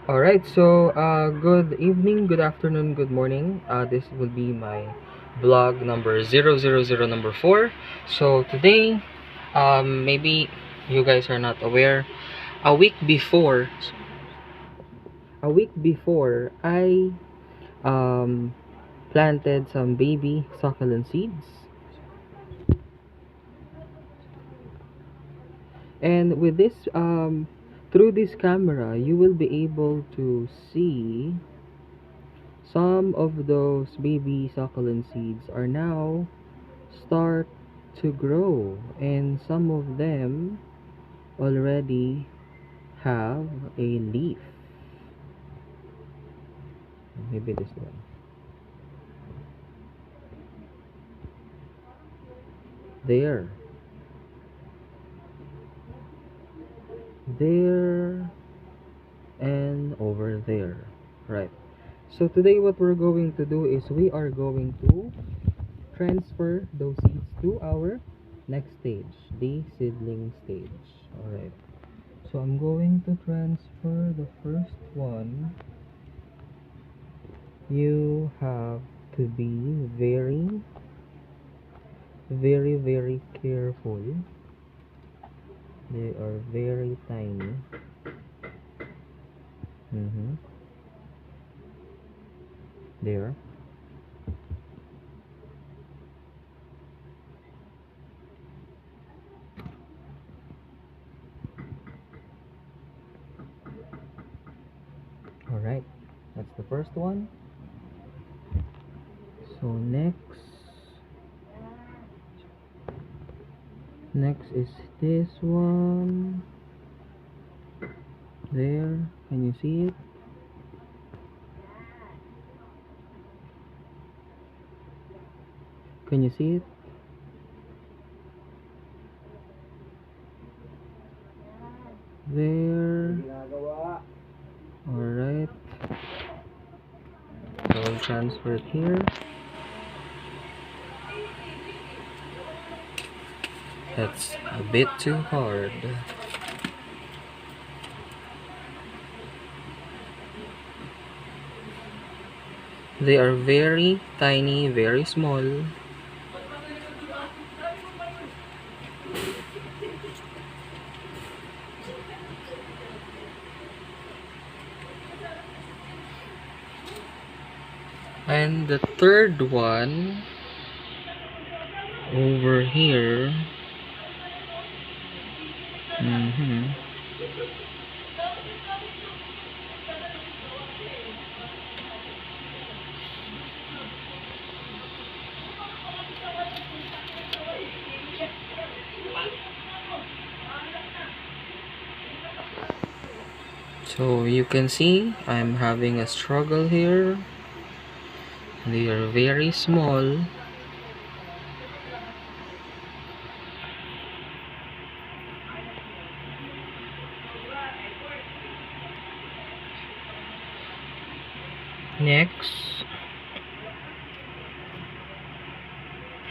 Alright, so good evening, good afternoon, good morning. This will be my vlog number 000 number 4. So today, maybe you guys are not aware, a week before, I planted some baby succulent seeds. And with this, through this camera, you will be able to see some of those baby succulent seeds are now start to grow, and some of them already have a leaf. Maybe this one. There. There and over there. Right. So today what we're going to do is we are going to transfer those seeds to our next stage, the seedling stage. Alright. So I'm going to transfer the first one. You have to be very careful. They are very tiny. There. Alright, that's the first one. So next is this one. There, can you see it? Can you see it? There. Alright. So I'll transfer it here. That's a bit too hard. They are very tiny, very small. And the third one over here. So you can see I'm having a struggle here. They are very small. Next,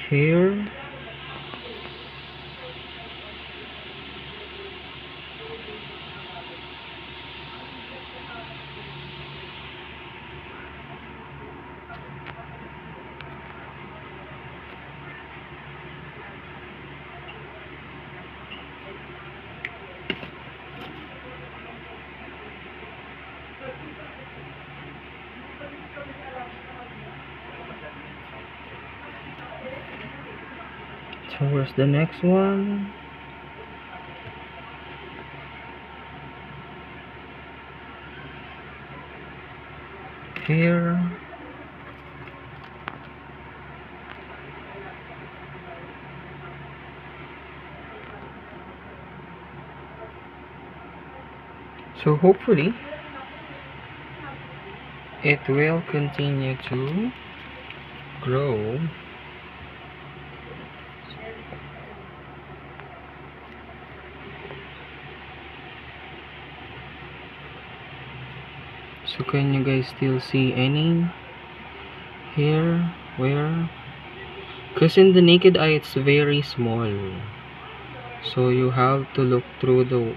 here. So where's the next one? Here. So hopefully it will continue to grow. So can you guys still see any here? Where? Because in the naked eye it's very small, so you have to look through the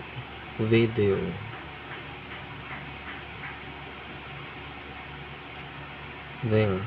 video. There.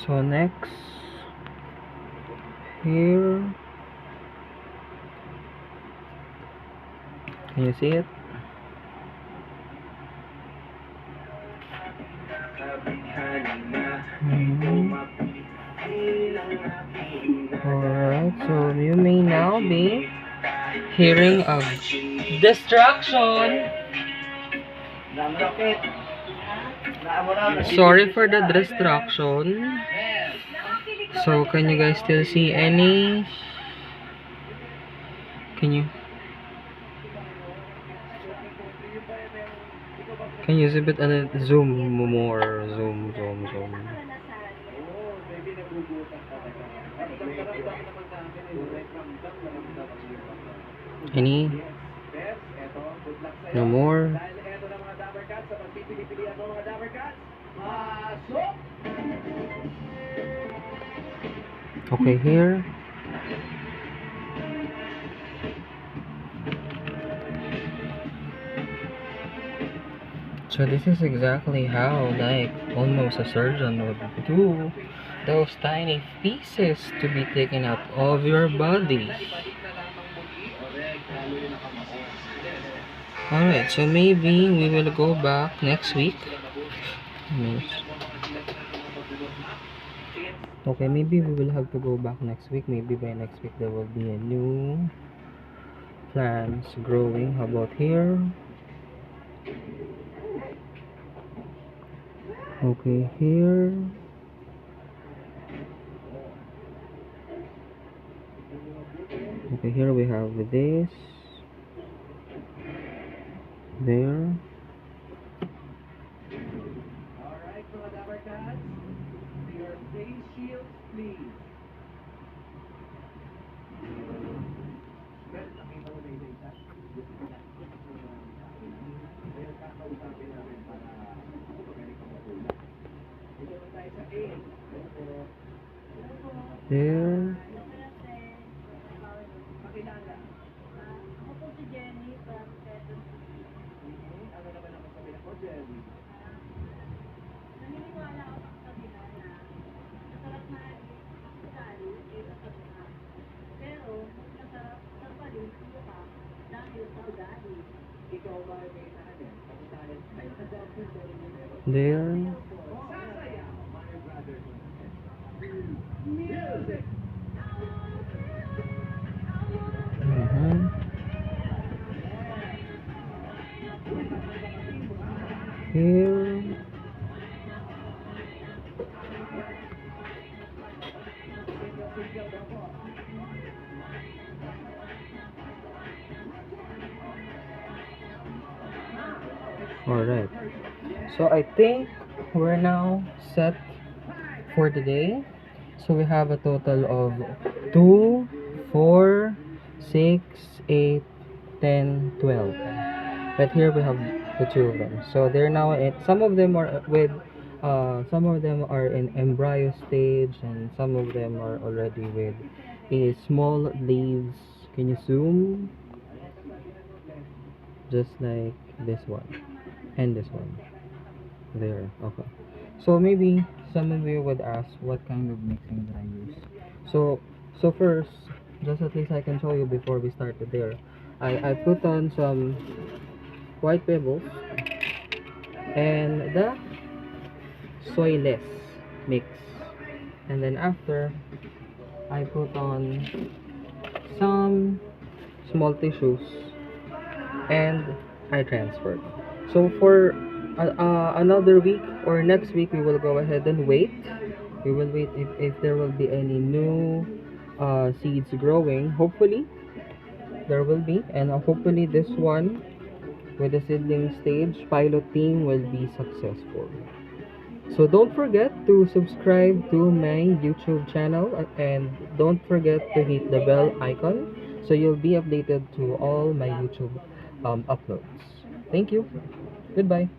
So next, here, can you see it? Alright, so you may now be hearing a distraction. Sorry for the distraction. So can you guys still see any? Can you zip it and zoom more? Zoom. Any? No more? Okay, here. So this is exactly how, like, almost a surgeon would do those tiny pieces to be taken out of your body. Alright, so maybe we will go back next week. Okay, maybe we will have to go back next week. Maybe by next week there will be a new plants growing. How about here? Okay, here. Okay, here we have this. There. Alright, mga Dabber Cats, your face shields, please. Well, nakita mo na yung isa. Kaya kakausapin namin para magaling ka magula. Ito na tayo sa A. There. Pakilala. Ako po si Jenny from Cactus. Ano naman ang sabihin ko, Jenny? Naniniwala ako sa kabila na masarap na sali kaysa sa mukha. Pero mas masarap sa paling mukha dahil sa ugali. Ikaw ba ay may nahanap? Pagkutalit ay sa doctor ko rin yung meron. There. Sasaya, my brother. Music! Here. Alright. So I think we're now set for the day. So we have a total of 2, 4, 6, 8, 10, 12. But here we have the two of them. So they're now some of them are some of them are in embryo stage, and some of them are already with a small leaves. Can you zoom? Just like this one and this one. There. Okay. So maybe some of you would ask what kind of mixing that I use. So first, just at least I can show you before we started there. I put on some white pebbles and the soilless mix, and then after I put on some small tissues and I transferred. So for another week or next week, we will go ahead and wait. We will wait if there will be any new seeds growing. Hopefully there will be, and hopefully this one with the seedling stage pilot team will be successful. So don't forget to subscribe to my YouTube channel and don't forget to hit the bell icon so you'll be updated to all my YouTube uploads. Thank you. Goodbye.